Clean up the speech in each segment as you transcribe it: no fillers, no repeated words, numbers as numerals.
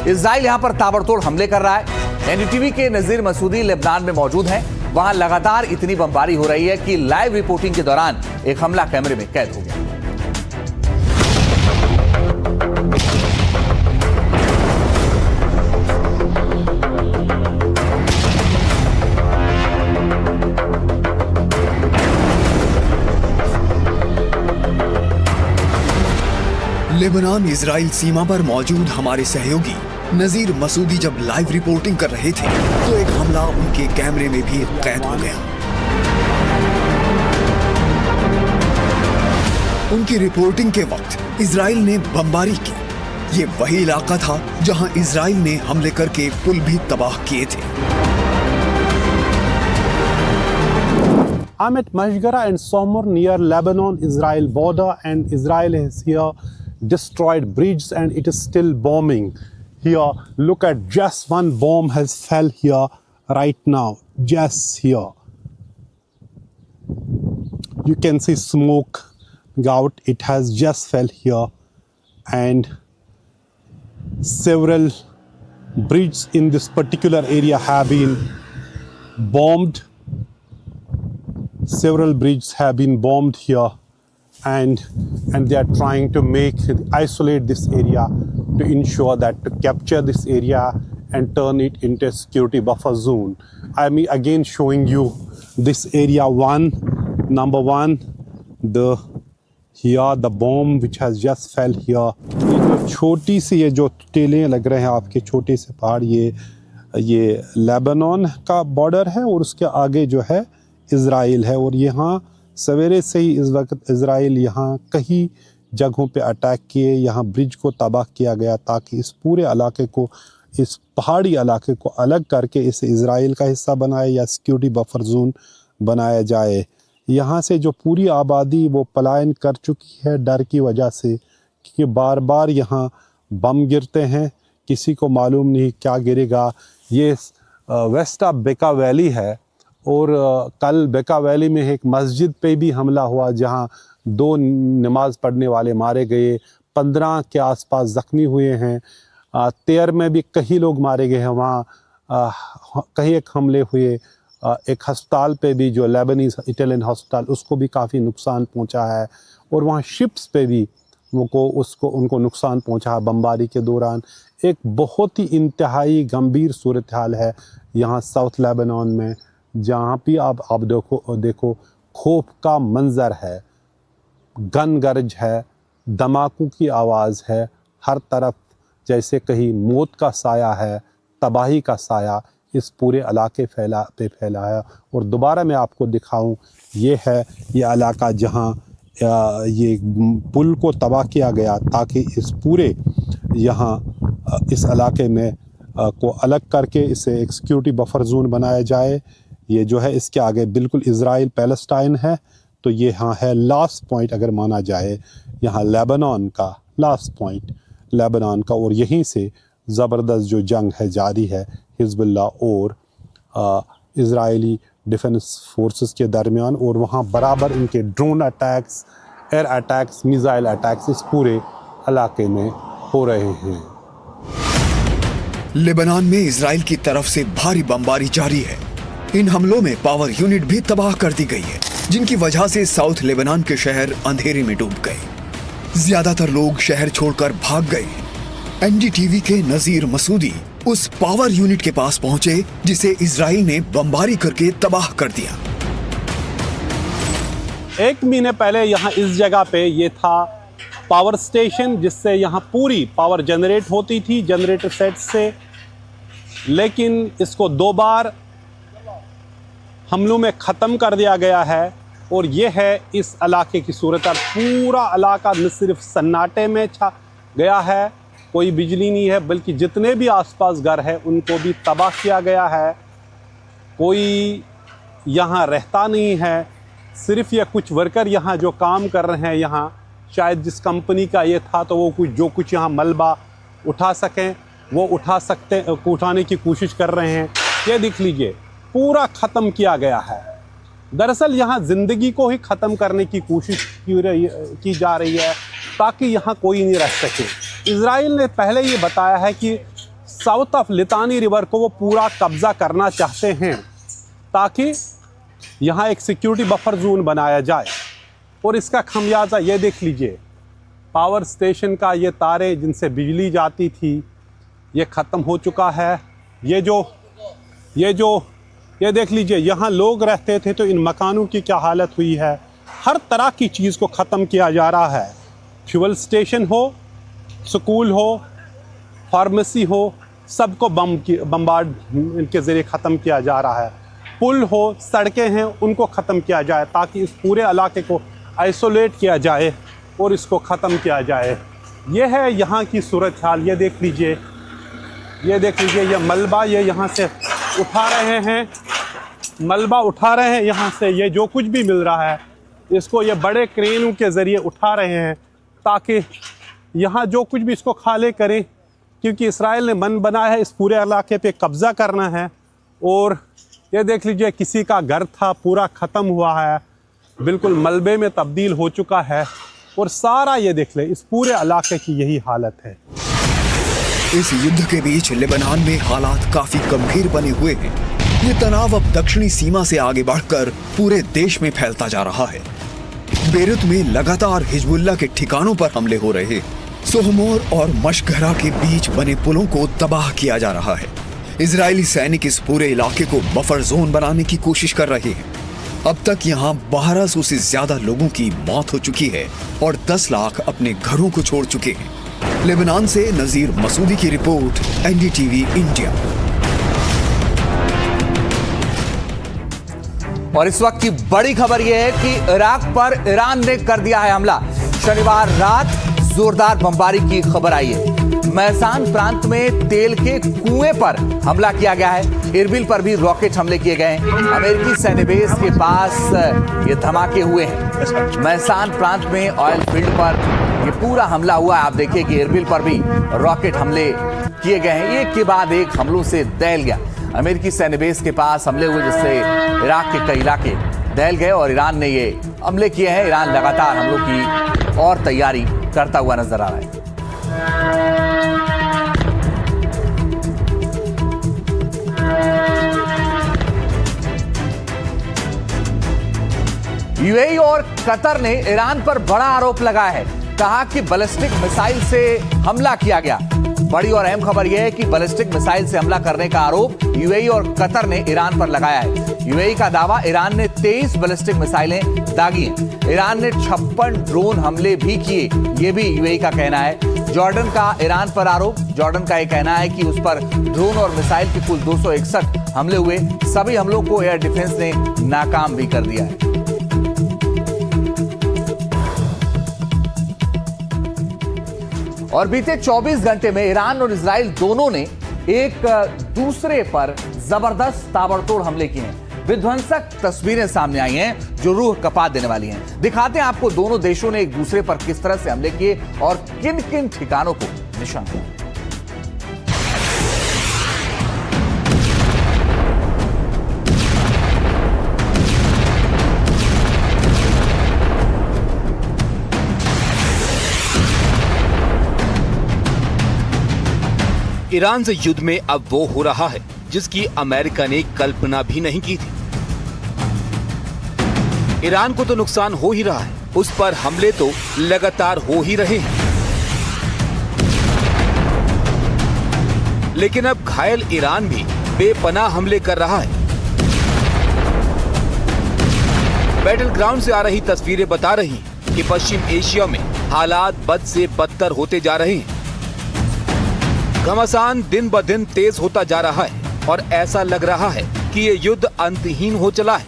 Israel यहां पर ताबड़तोड़ हमले कर रहा है। एनडीटीवी के नजीर मसूदी लेबनान में मौजूद हैं। वहां लगातार इतनी बमबारी हो रही है कि लाइव रिपोर्टिंग के दौरान एक हमला कैमरे में कैद हो गया। लेबनान इजराइल सीमा पर मौजूद हमारे सहयोगी नजीर मसूदी जब लाइव रिपोर्टिंग कर रहे थे तो एक हमला उनके कैमरे में भी कैद हो गया। उनकी रिपोर्टिंग के वक्त इजराइल ने बमबारी की। ये वही इलाका था जहां इजराइल ने हमले करके पुल भी तबाह किए थे। I'm at Mashgara and Somor near Lebanon-Israel border, and Israel has here destroyed bridges and it is still bombing. Here, look at just one bomb has fell here right now, just here. You can see smoke out, it has just fell here, and several bridges in this particular area have been bombed. Several bridges have been bombed here, and they are trying to isolate this area to ensure that to capture this area and turn it into a security buffer zone. I mean, again showing you this area number one, here the bomb which has just fell here. ये जो छोटी सी ये जो टेलें लग रहे हैं आपके छोटे से पहाड़, ये लेबनान का बॉर्डर है और उसके आगे जो है इज़राइल है। और यहाँ सवेरे से ही इस वक्त इज़राइल यहाँ कई जगहों पे अटैक किए, यहाँ ब्रिज को तबाह किया गया ताकि इस पूरे इलाके को, इस पहाड़ी इलाके को अलग करके इसे इज़राइल का हिस्सा बनाए या सिक्योरिटी बफर जोन बनाया जाए। यहाँ से जो पूरी आबादी वो पलायन कर चुकी है डर की वजह से, क्योंकि बार बार यहाँ बम गिरते हैं, किसी को मालूम नहीं क्या गिरेगा। ये वेस्ट ऑफ बेका वैली है और कल बेका वैली में एक मस्जिद पे भी हमला हुआ जहां 2 नमाज पढ़ने वाले मारे गए, 15 के आसपास ज़ख्मी हुए हैं। तेर में भी कई लोग मारे गए हैं, वहाँ कई एक हमले हुए। एक अस्पताल पे भी जो लेबनीज इटालियन हॉस्पिटल, उसको भी काफ़ी नुकसान पहुंचा है। और वहाँ शिप्स पे भी उनको नुकसान पहुंचा है बमबारी के दौरान। एक बहुत ही इंतहाई गंभीर सूरत हाल है यहाँ साउथ लेबनान में, जहाँ भी आप देखो खौफ का मंजर है, गन गरज है, धमाकों की आवाज़ है, हर तरफ जैसे कहीं मौत का साया है, तबाही का साया इस पूरे इलाके पे फैला है। और दोबारा मैं आपको दिखाऊं, ये है ये इलाका जहाँ ये पुल को तबाह किया गया ताकि इस पूरे यहाँ इस इलाके में को अलग करके इसे एक सिक्योरिटी बफर जोन बनाया जाए। ये जो है इसके आगे बिल्कुल इज़राइल पैलेस्टाइन है, तो ये यहाँ है लास्ट पॉइंट अगर माना जाए, यहाँ लेबनान का लास्ट पॉइंट लेबनान का। और यहीं से ज़बरदस्त जो जंग है जारी है हिज़्बुल्लाह और इज़राइली डिफेंस फोर्सेस के दरमियान। और वहाँ बराबर इनके drone attacks, air attacks, missile attacks इस पूरे इलाके में हो रहे हैं। लेबनान में इजराइल की तरफ से भारी बमबारी जारी है। इन हमलों में पावर यूनिट भी तबाह कर दी गई है, जिनकी वजह से साउथ लेबनान के शहर अंधेरे में डूब गए। ज्यादातर लोग शहर छोड़कर भाग गए। एनडीटीवी के नजीर मसूदी उस पावर यूनिट के पास पहुंचे जिसे इजराइल ने बमबारी करके तबाह कर दिया। 1 महीने पहले यहाँ इस जगह पे ये था पावर स्टेशन, जिससे यहाँ पूरी पावर जनरेट होती थी जनरेटर सेट से, लेकिन इसको 2 बार हमलों में ख़त्म कर दिया गया है। और ये है इस इलाके की सूरत। पूरा इलाका न सिर्फ सन्नाटे में छा गया है, कोई बिजली नहीं है, बल्कि जितने भी आसपास घर हैं उनको भी तबाह किया गया है। कोई यहाँ रहता नहीं है, सिर्फ ये कुछ वर्कर यहाँ जो काम कर रहे हैं, यहाँ शायद जिस कंपनी का ये था तो वो जो कुछ यहाँ मलबा उठा सकें वो उठाने की कोशिश कर रहे हैं। ये देख लीजिए, पूरा ख़त्म किया गया है। दरअसल यहाँ ज़िंदगी को ही ख़त्म करने की कोशिश की जा रही है ताकि यहाँ कोई नहीं रह सके। इज़राइल ने पहले ये बताया है कि साउथ ऑफ लितानी रिवर को वो पूरा कब्जा करना चाहते हैं ताकि यहाँ एक सिक्योरिटी बफर जोन बनाया जाए। और इसका खमियाजा ये देख लीजिए, पावर स्टेशन का ये तारे जिनसे बिजली जाती थी ये ख़त्म हो चुका है। ये देख लीजिए, यहाँ लोग रहते थे तो इन मकानों की क्या हालत हुई है। हर तरह की चीज़ को ख़त्म किया जा रहा है। फ्यूल स्टेशन हो, स्कूल हो, फार्मेसी हो, सबको बम्बार्ड इनके ज़रिए ख़त्म किया जा रहा है। पुल हो, सड़कें हैं, उनको ख़त्म किया जाए ताकि इस पूरे इलाके को आइसोलेट किया जाए और इसको ख़त्म किया जाए। ये है यहाँ की सूरत हाल। ये देख लीजिए, ये मलबा ये यहाँ से उठा रहे हैं, मलबा उठा रहे हैं यहाँ से। ये जो कुछ भी मिल रहा है इसको ये बड़े क्रेनों के ज़रिए उठा रहे हैं ताकि यहाँ जो कुछ भी इसको खाली करें, क्योंकि इसराइल ने मन बनाया है इस पूरे इलाके पे कब्ज़ा करना है। और ये देख लीजिए, किसी का घर था पूरा ख़त्म हुआ है, बिल्कुल मलबे में तब्दील हो चुका है। और सारा ये देख ले, इस पूरे इलाके की यही हालत है। इस युद्ध के बीच लेबनान में हालात काफी गंभीर बने हुए हैं। ये तनाव अब दक्षिणी सीमा से आगे बढ़कर पूरे देश में फैलता जा रहा है। बेरूत में लगातार हिजबुल्लाह के ठिकानों पर हमले हो रहे। सोहमोर और मशगहरा के बीच बने पुलों को तबाह किया जा रहा है। इजरायली सैनिक इस पूरे इलाके को बफर जोन बनाने की कोशिश कर रहे हैं। अब तक यहाँ 1200 से ज्यादा लोगों की मौत हो चुकी है और 10 लाख अपने घरों को छोड़ चुके हैं। लेबनान से नजीर मसूदी की रिपोर्ट, एनडीटीवी इंडिया। और इस वक्त की बड़ी खबर यह है कि इराक पर ईरान ने कर दिया है हमला। शनिवार रात जोरदार बमबारी की खबर आई है। मैसान प्रांत में तेल के कुएं पर हमला किया गया है। इरबिल पर भी रॉकेट हमले किए गए हैं। अमेरिकी सैन्य बेस के पास ये धमाके हुए हैं। मैसान प्रांत में ऑयल फील्ड पर ये पूरा हमला हुआ है। आप देखिए कि इरबिल पर भी रॉकेट हमले किए गए हैं। एक के बाद एक हमलों से दहल गया। अमेरिकी सैन्य बेस के पास हमले हुए जिससे इराक के कई इलाके दहल गए और ईरान ने ये हमले किए हैं। ईरान लगातार हमलों की और तैयारी करता हुआ नजर आ रहा है। यूएई और कतर ने ईरान पर बड़ा आरोप लगाया है। कहा कि बैलिस्टिक मिसाइल से हमला किया गया। बड़ी और अहम खबर यह है कि बैलिस्टिक मिसाइल से हमला करने का आरोप यूएई और कतर ने ईरान पर लगाया है। यूएई का दावा, ईरान ने 23 बैलिस्टिक मिसाइलें दागी हैं। ईरान ने 56 ड्रोन हमले भी किए, ये भी यूएई का कहना है। जॉर्डन का ईरान पर आरोप, जॉर्डन का यह कहना है कि उस पर ड्रोन और मिसाइल के कुल 261 हमले हुए। सभी हमलों को एयर डिफेंस ने नाकाम भी कर दिया है। और बीते 24 घंटे में ईरान और इजराइल दोनों ने एक दूसरे पर जबरदस्त ताबड़तोड़ हमले किए हैं। विध्वंसक तस्वीरें सामने आई हैं जो रूह कपा देने वाली हैं। दिखाते हैं आपको दोनों देशों ने एक दूसरे पर किस तरह से हमले किए और किन किन ठिकानों को निशाना किया। ईरान से युद्ध में अब वो हो रहा है जिसकी अमेरिका ने कल्पना भी नहीं की थी। ईरान को तो नुकसान हो ही रहा है, उस पर हमले तो लगातार हो ही रहे हैं। लेकिन अब घायल ईरान भी बेपनाह हमले कर रहा है। बैटल ग्राउंड से आ रही तस्वीरें बता रही हैं कि पश्चिम एशिया में हालात बद से बदतर होते जा रहे हैं। घमासान दिन ब दिन तेज होता जा रहा है और ऐसा लग रहा है कि ये युद्ध अंतहीन हो चला है।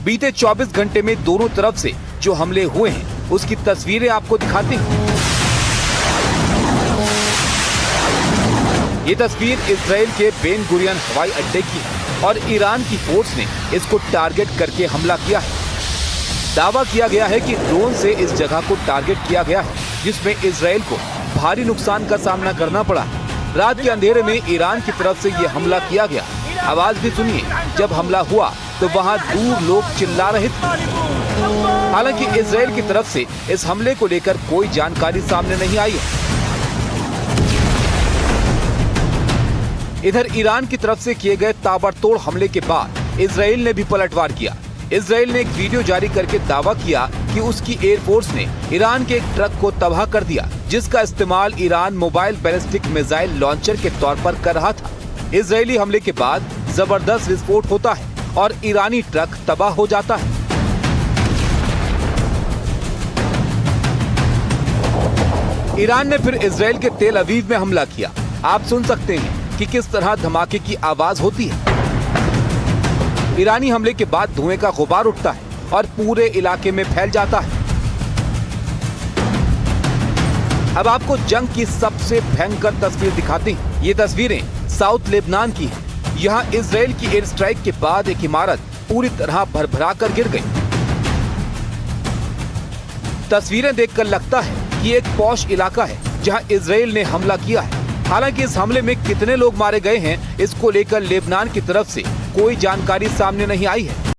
बीते 24 घंटे में दोनों तरफ से जो हमले हुए हैं उसकी तस्वीरें आपको दिखाती हूँ। ये तस्वीर इजराइल के बेन गुरियन हवाई अड्डे की है और ईरान की फोर्स ने इसको टारगेट करके हमला किया है। दावा किया गया है कि ड्रोन से इस जगह को टारगेट किया गया है, जिसमें इजराइल को भारी नुकसान का सामना करना पड़ा। रात के अंधेरे में ईरान की तरफ से ये हमला किया गया। आवाज भी सुनिए, जब हमला हुआ तो वहाँ दूर लोग चिल्ला रहे थे। हालांकि इजराइल की तरफ से इस हमले को लेकर कोई जानकारी सामने नहीं आई है। इधर ईरान की तरफ से किए गए ताबड़तोड़ हमले के बाद इजराइल ने भी पलटवार किया। इजराइल ने एक वीडियो जारी करके दावा किया कि उसकी एयरफोर्स ने ईरान के एक ट्रक को तबाह कर दिया, जिसका इस्तेमाल Iran mobile ballistic missile launcher के तौर पर कर रहा था। इजरायली हमले के बाद जबरदस्त विस्फोट होता है और ईरानी ट्रक तबाह हो जाता है। ईरान ने फिर इजराइल के तेल अवीव में हमला किया। आप सुन सकते हैं कि किस तरह धमाके की आवाज होती है। ईरानी हमले के बाद धुएं का गुबार उठता है और पूरे इलाके में फैल जाता है। अब आपको जंग की सबसे भयंकर तस्वीर दिखाते हैं। ये तस्वीरें साउथ लेबनान की हैं। यहाँ इजराइल की एयर स्ट्राइक के बाद एक इमारत पूरी तरह भरभरा कर गिर गई। तस्वीरें देखकर लगता है कि एक पॉश इलाका है जहाँ इजराइल ने हमला किया है। हालांकि इस हमले में कितने लोग मारे गए हैं, इसको लेकर लेबनान की तरफ से कोई जानकारी सामने नहीं आई है।